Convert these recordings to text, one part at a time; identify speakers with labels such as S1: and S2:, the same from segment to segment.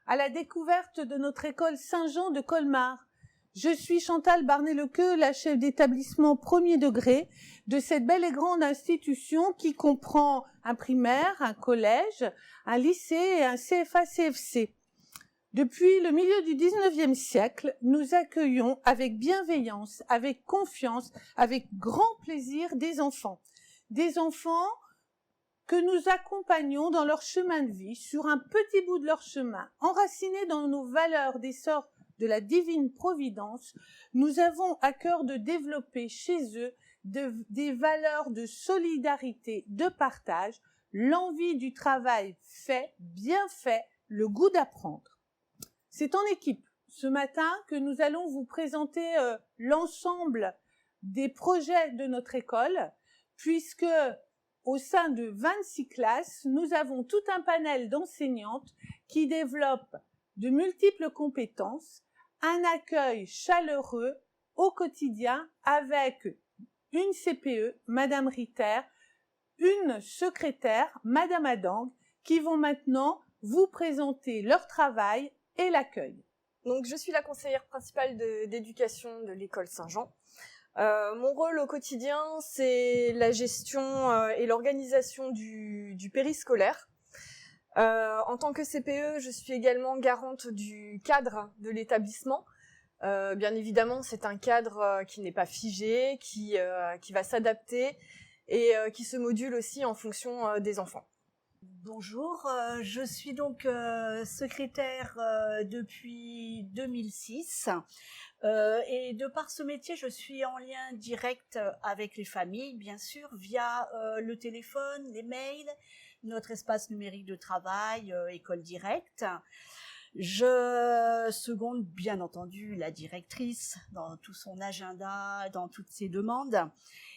S1: à la découverte de notre école Saint-Jean de Colmar. Je suis Chantal Barnet-Lequeux, la chef d'établissement premier degré de cette belle et grande institution qui comprend un primaire, un collège, un lycée et un CFA-CFC. Depuis le milieu du 19e siècle, nous accueillons avec bienveillance, avec confiance, avec grand plaisir des enfants. Des enfants que nous accompagnons dans leur chemin de vie, sur un petit bout de leur chemin, enracinés dans nos valeurs d'essor de la divine providence. Nous avons à cœur de développer chez eux des valeurs de solidarité, de partage, l'envie du travail fait, bien fait, le goût d'apprendre. C'est en équipe, ce matin, que nous allons vous présenter l'ensemble des projets de notre école, puisque au sein de 26 classes, nous avons tout un panel d'enseignantes qui développent de multiples compétences, un accueil chaleureux au quotidien avec une CPE, Madame Ritter, une secrétaire, Madame Adang, qui vont maintenant vous présenter leur travail et l'accueil.
S2: Donc, je suis la conseillère principale d'éducation de l'école Saint-Jean. Mon rôle au quotidien, c'est la gestion et l'organisation du périscolaire. En tant que CPE, je suis également garante du cadre de l'établissement. Bien évidemment, c'est un cadre qui n'est pas figé, qui va s'adapter et qui se module aussi en fonction des enfants.
S3: Bonjour, je suis donc secrétaire depuis 2006 et de par ce métier, je suis en lien direct avec les familles, bien sûr, via le téléphone, les mails, notre espace numérique de travail, École Directe. Je seconde bien entendu la directrice dans tout son agenda, dans toutes ses demandes,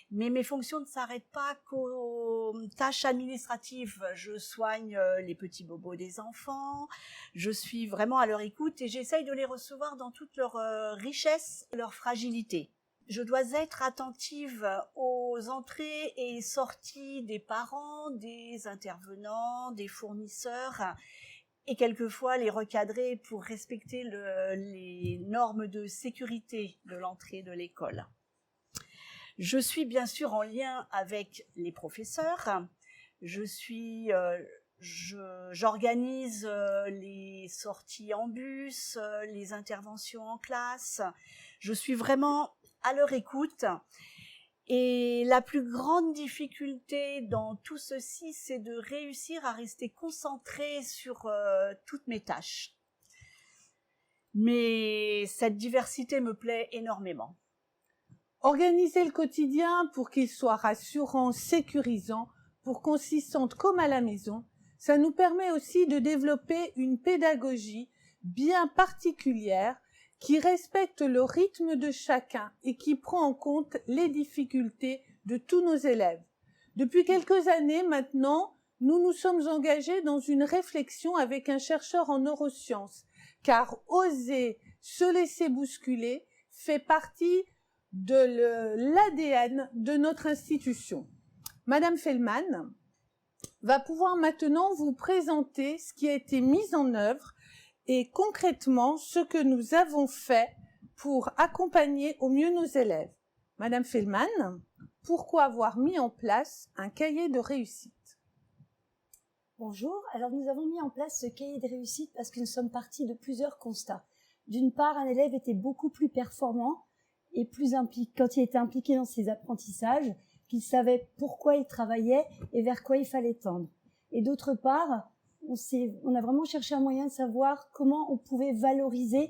S3: mais mes fonctions ne s'arrêtent pas qu'aux tâches administratives. Je soigne les petits bobos des enfants, je suis vraiment à leur écoute et j'essaye de les recevoir dans toute leur richesse, leur fragilité. Je dois être attentive aux entrées et sorties des parents, des intervenants, des fournisseurs, et quelquefois les recadrer pour respecter les normes de sécurité de l'entrée de l'école. Je suis bien sûr en lien avec les professeurs. J'organise les sorties en bus, les interventions en classe. Je suis vraiment à leur écoute. Et la plus grande difficulté dans tout ceci, c'est de réussir à rester concentrée sur toutes mes tâches. Mais cette diversité me plaît énormément.
S1: Organiser le quotidien pour qu'il soit rassurant, sécurisant, pour qu'on s'y sente comme à la maison, ça nous permet aussi de développer une pédagogie bien particulière qui respecte le rythme de chacun et qui prend en compte les difficultés de tous nos élèves. Depuis quelques années maintenant, nous nous sommes engagés dans une réflexion avec un chercheur en neurosciences, car oser se laisser bousculer fait partie de l'ADN de notre institution. Madame Fellman va pouvoir maintenant vous présenter ce qui a été mis en œuvre et concrètement ce que nous avons fait pour accompagner au mieux nos élèves. Madame Fellman, pourquoi avoir mis en place un cahier de réussite?
S4: Bonjour, alors nous avons mis en place ce cahier de réussite parce que nous sommes partis de plusieurs constats. D'une part, un élève était beaucoup plus performant et plus impliqué quand il était impliqué dans ses apprentissages, qu'il savait pourquoi il travaillait et vers quoi il fallait tendre. Et d'autre part, on a vraiment cherché un moyen de savoir comment on pouvait valoriser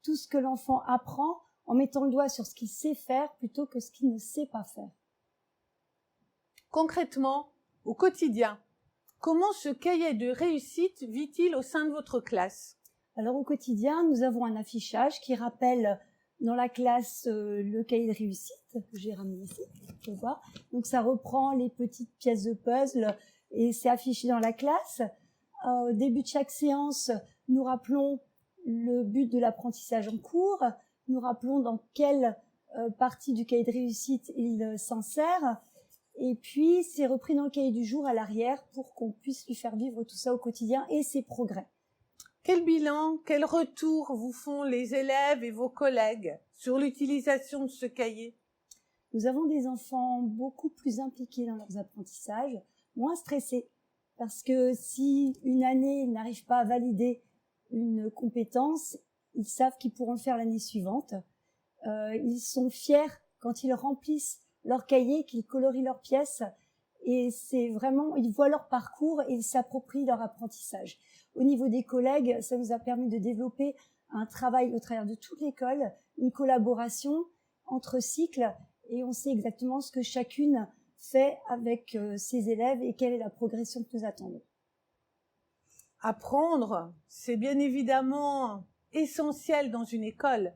S4: tout ce que l'enfant apprend en mettant le doigt sur ce qu'il sait faire plutôt que ce qu'il ne sait pas faire.
S1: Concrètement, au quotidien, comment ce cahier de réussite vit-il au sein de votre classe?
S4: Alors au quotidien, nous avons un affichage qui rappelle dans la classe le cahier de réussite que j'ai ramené ici, tu peux voir. Donc ça reprend les petites pièces de puzzle et c'est affiché dans la classe. Au début de chaque séance, nous rappelons le but de l'apprentissage en cours, nous rappelons dans quelle partie du cahier de réussite il s'insère, et puis c'est repris dans le cahier du jour à l'arrière pour qu'on puisse lui faire vivre tout ça au quotidien et ses progrès.
S1: Quel bilan, quel retour vous font les élèves et vos collègues sur l'utilisation de ce cahier?
S4: Nous avons des enfants beaucoup plus impliqués dans leurs apprentissages, moins stressés, parce que si une année ils n'arrivent pas à valider une compétence, ils savent qu'ils pourront le faire l'année suivante. Ils sont fiers quand ils remplissent leur cahier, qu'ils colorient leurs pièces, et c'est vraiment, ils voient leur parcours et ils s'approprient leur apprentissage. Au niveau des collègues, ça nous a permis de développer un travail au travers de toute l'école, une collaboration entre cycles, et on sait exactement ce que chacune fait avec ses élèves et quelle est la progression que nous attendons.
S1: Apprendre, c'est bien évidemment essentiel dans une école,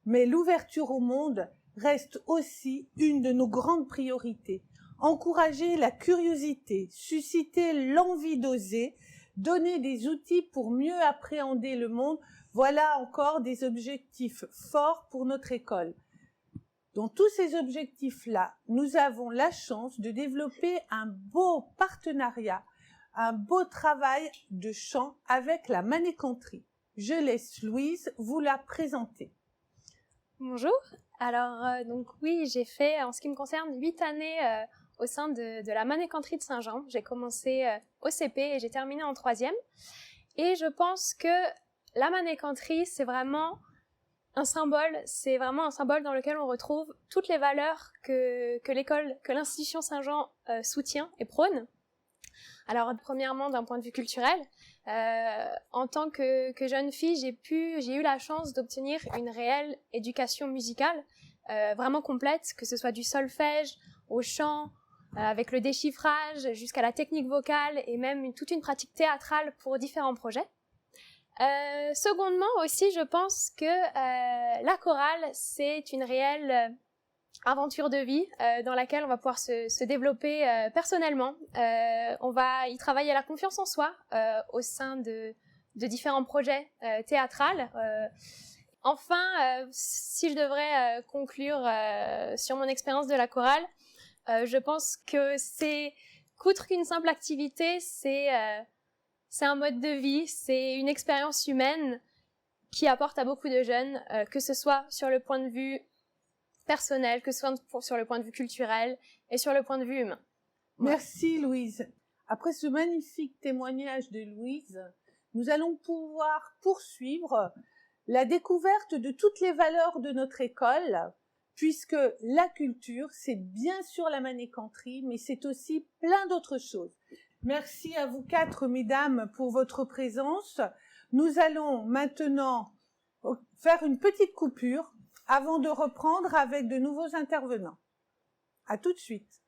S1: mais l'ouverture au monde reste aussi une de nos grandes priorités. Encourager la curiosité, susciter l'envie d'oser, donner des outils pour mieux appréhender le monde, voilà encore des objectifs forts pour notre école. Dans tous ces objectifs-là, nous avons la chance de développer un beau partenariat, un beau travail de chant avec la Manécanterie. Je laisse Louise vous la présenter.
S5: Bonjour. Alors, donc oui, j'ai fait, en ce qui me concerne, 8 années au sein de la Manécanterie de Saint-Jean. J'ai commencé au CP et j'ai terminé en 3e. Et je pense que la Manécanterie, c'est vraiment un symbole dans lequel on retrouve toutes les valeurs que l'école, que l'institution Saint-Jean soutient et prône. Alors, premièrement, d'un point de vue culturel, en tant que jeune fille, j'ai eu la chance d'obtenir une réelle éducation musicale, vraiment complète, que ce soit du solfège, au chant, avec le déchiffrage, jusqu'à la technique vocale et même toute une pratique théâtrale pour différents projets. Secondement aussi, je pense que la chorale, c'est une réelle aventure de vie dans laquelle on va pouvoir se développer personnellement. On va y travailler la confiance en soi au sein de différents projets théâtrales. Enfin, si je devrais conclure sur mon expérience de la chorale, je pense que qu'outre qu'une simple activité, c'est un mode de vie, c'est une expérience humaine qui apporte à beaucoup de jeunes, que ce soit sur le point de vue personnel, que ce soit sur le point de vue culturel et sur le point de vue humain.
S1: Merci Louise. Après ce magnifique témoignage de Louise, nous allons pouvoir poursuivre la découverte de toutes les valeurs de notre école, puisque la culture, c'est bien sûr la Manécanterie, mais c'est aussi plein d'autres choses. Merci à vous 4, mesdames, pour votre présence. Nous allons maintenant faire une petite coupure avant de reprendre avec de nouveaux intervenants. À tout de suite.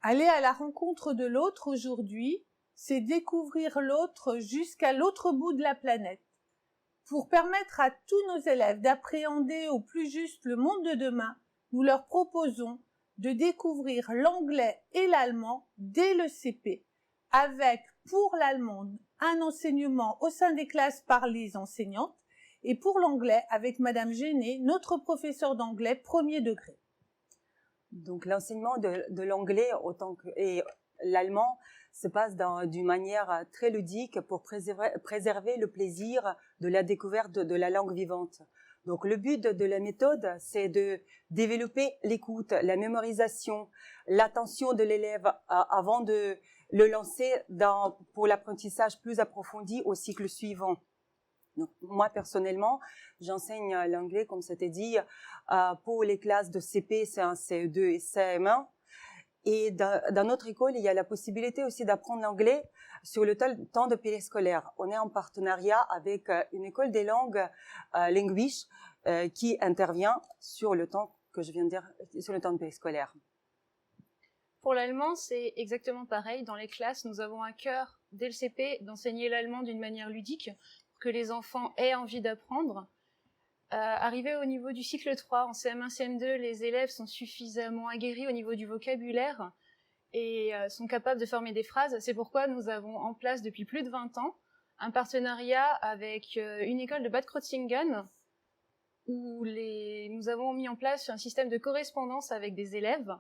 S1: Aller à la rencontre de l'autre aujourd'hui, c'est découvrir l'autre jusqu'à l'autre bout de la planète. Pour permettre à tous nos élèves d'appréhender au plus juste le monde de demain, nous leur proposons de découvrir l'anglais et l'allemand dès le CP, avec, pour l'allemand, un enseignement au sein des classes par les enseignantes, et pour l'anglais, avec Madame Géné, notre professeure d'anglais premier degré.
S6: Donc l'enseignement de l'anglais et l'allemand se passe d'une manière très ludique pour préserver le plaisir de la découverte de la langue vivante. Donc le but de la méthode, c'est de développer l'écoute, la mémorisation, l'attention de l'élève avant de le lancer pour l'apprentissage plus approfondi au cycle suivant. Donc, moi, personnellement, j'enseigne l'anglais, comme c'était dit, pour les classes de CP, C1, CE2 et CM1. Et dans notre école, il y a la possibilité aussi d'apprendre l'anglais sur le temps de périscolaire. On est en partenariat avec une école des langues Language qui intervient sur le temps que je viens de dire, sur le temps de périscolaire.
S7: Pour l'allemand, c'est exactement pareil. Dans les classes, nous avons à cœur, dès le CP, d'enseigner l'allemand d'une manière ludique, pour que les enfants aient envie d'apprendre. Arrivé au niveau du cycle 3, en CM1, CM2, les élèves sont suffisamment aguerris au niveau du vocabulaire et sont capables de former des phrases. C'est pourquoi nous avons en place depuis plus de 20 ans un partenariat avec une école de Bad Krozingen où nous avons mis en place un système de correspondance avec des élèves.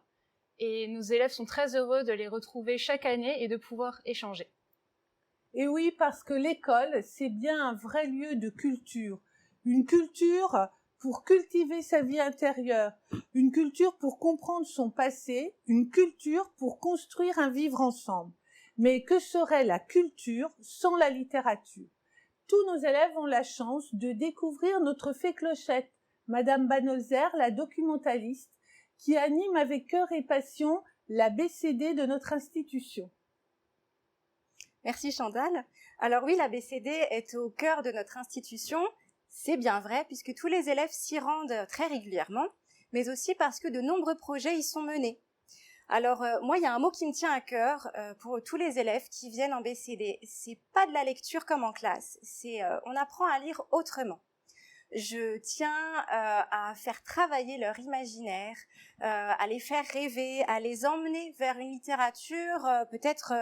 S7: Et nos élèves sont très heureux de les retrouver chaque année et de pouvoir échanger.
S1: Et oui, parce que l'école, c'est bien un vrai lieu de culture. Une culture pour cultiver sa vie intérieure, une culture pour comprendre son passé, une culture pour construire un vivre ensemble. Mais que serait la culture sans la littérature? Tous nos élèves ont la chance de découvrir notre fée Clochette, Madame Banolzer, la documentaliste, qui anime avec cœur et passion la BCD de notre institution.
S8: Merci Chantal. Alors oui, la BCD est au cœur de notre institution. C'est bien vrai puisque tous les élèves s'y rendent très régulièrement, mais aussi parce que de nombreux projets y sont menés. Alors moi, il y a un mot qui me tient à cœur pour tous les élèves qui viennent en BCD. C'est pas de la lecture comme en classe, c'est on apprend à lire autrement. Je tiens à faire travailler leur imaginaire, à les faire rêver, à les emmener vers une littérature peut-être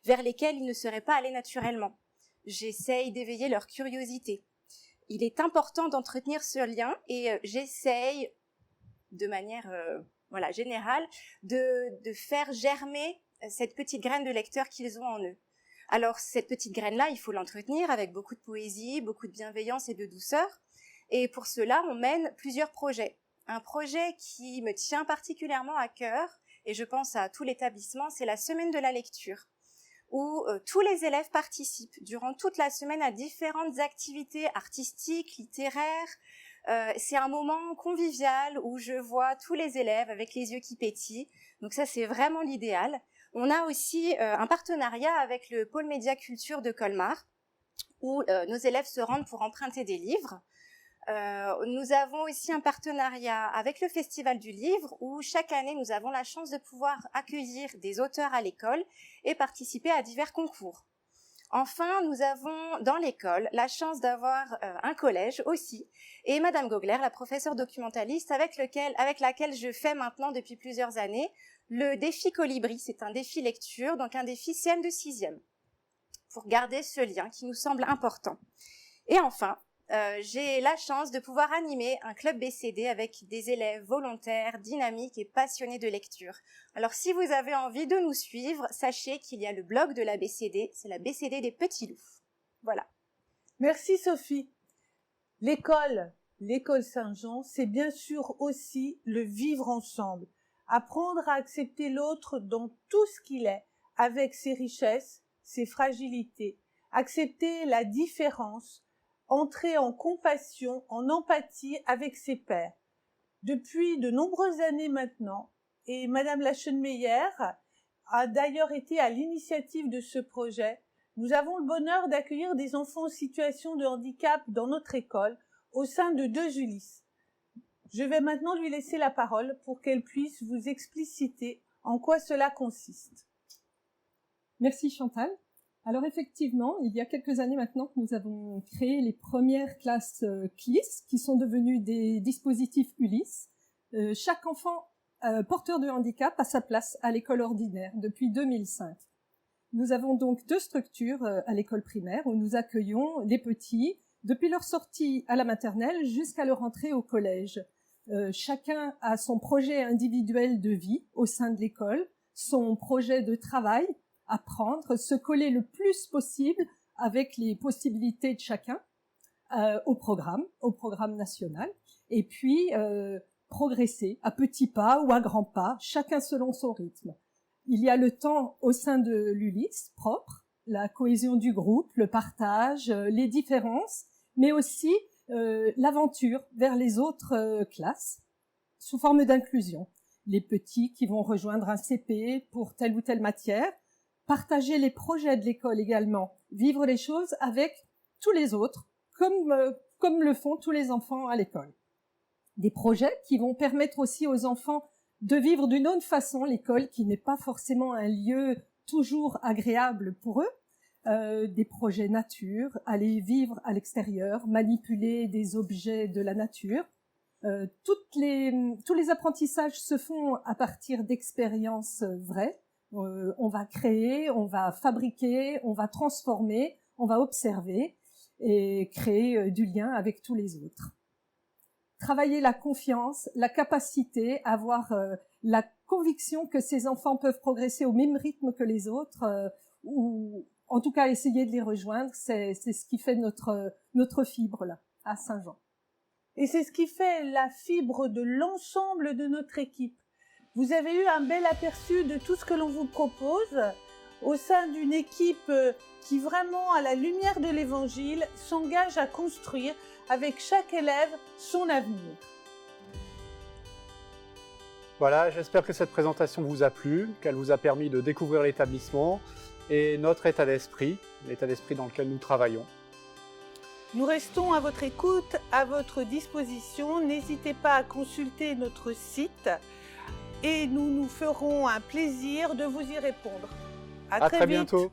S8: vers lesquelles ils ne seraient pas allés naturellement. J'essaye d'éveiller leur curiosité. Il est important d'entretenir ce lien et j'essaye de manière générale de faire germer cette petite graine de lecteur qu'ils ont en eux. Alors cette petite graine-là, il faut l'entretenir avec beaucoup de poésie, beaucoup de bienveillance et de douceur. Et pour cela, on mène plusieurs projets. Un projet qui me tient particulièrement à cœur, et je pense à tout l'établissement, c'est la semaine de la lecture, où tous les élèves participent durant toute la semaine à différentes activités artistiques, littéraires. C'est un moment convivial où je vois tous les élèves avec les yeux qui pétillent. Donc ça, c'est vraiment l'idéal. On a aussi un partenariat avec le pôle média culture de Colmar, où nos élèves se rendent pour emprunter des livres. Nous avons aussi un partenariat avec le Festival du Livre où chaque année nous avons la chance de pouvoir accueillir des auteurs à l'école et participer à divers concours. Enfin, nous avons dans l'école la chance d'avoir un collège aussi et Madame Gogler, la professeure documentaliste avec laquelle je fais maintenant depuis plusieurs années le défi Colibri. C'est un défi lecture, donc un défi CM de 6e pour garder ce lien qui nous semble important. Et enfin, j'ai la chance de pouvoir animer un club BCD avec des élèves volontaires, dynamiques et passionnés de lecture. Alors si vous avez envie de nous suivre, sachez qu'il y a le blog de la BCD, c'est la BCD des Petits Loups. Voilà.
S1: Merci Sophie. L'école Saint-Jean, c'est bien sûr aussi le vivre ensemble. Apprendre à accepter l'autre dans tout ce qu'il est, avec ses richesses, ses fragilités. Accepter la différence, entrer en compassion, en empathie avec ses pairs. Depuis de nombreuses années maintenant, et Madame Lachenmeyer a d'ailleurs été à l'initiative de ce projet, nous avons le bonheur d'accueillir des enfants en situation de handicap dans notre école, au sein de 2 Ulysse. Je vais maintenant lui laisser la parole pour qu'elle puisse vous expliciter en quoi cela consiste.
S9: Merci Chantal. Alors effectivement, il y a quelques années maintenant que nous avons créé les premières classes CLIS, qui sont devenues des dispositifs Ulysse. Chaque enfant porteur de handicap a sa place à l'école ordinaire depuis 2005. Nous avons donc 2 structures à l'école primaire où nous accueillons des petits depuis leur sortie à la maternelle jusqu'à leur entrée au collège. Chacun a son projet individuel de vie au sein de l'école, son projet de travail, apprendre, se coller le plus possible avec les possibilités de chacun au programme national, et puis progresser à petits pas ou à grands pas, chacun selon son rythme. Il y a le temps au sein de l'Ulysse propre, la cohésion du groupe, le partage, les différences, mais aussi l'aventure vers les autres classes sous forme d'inclusion. Les petits qui vont rejoindre un CP pour telle ou telle matière, partager les projets de l'école également, vivre les choses avec tous les autres, comme le font tous les enfants à l'école. Des projets qui vont permettre aussi aux enfants de vivre d'une autre façon l'école, qui n'est pas forcément un lieu toujours agréable pour eux. Des projets nature, aller vivre à l'extérieur, manipuler des objets de la nature. Tous les apprentissages se font à partir d'expériences vraies. On va créer, on va fabriquer, on va transformer, on va observer et créer du lien avec tous les autres. travailler la confiance, la capacité, avoir la conviction que ces enfants peuvent progresser au même rythme que les autres, ou en tout cas essayer de les rejoindre. C'est ce qui fait notre fibre là à Saint-Jean.
S1: Et c'est ce qui fait la fibre de l'ensemble de notre équipe. Vous avez eu un bel aperçu de tout ce que l'on vous propose au sein d'une équipe qui vraiment, à la lumière de l'Évangile, s'engage à construire avec chaque élève son avenir.
S10: Voilà, j'espère que cette présentation vous a plu, qu'elle vous a permis de découvrir l'établissement et notre état d'esprit, l'état d'esprit dans lequel nous travaillons.
S1: Nous restons à votre écoute, à votre disposition. N'hésitez pas à consulter notre site et nous nous ferons un plaisir de vous y répondre. À très vite.
S10: Bientôt.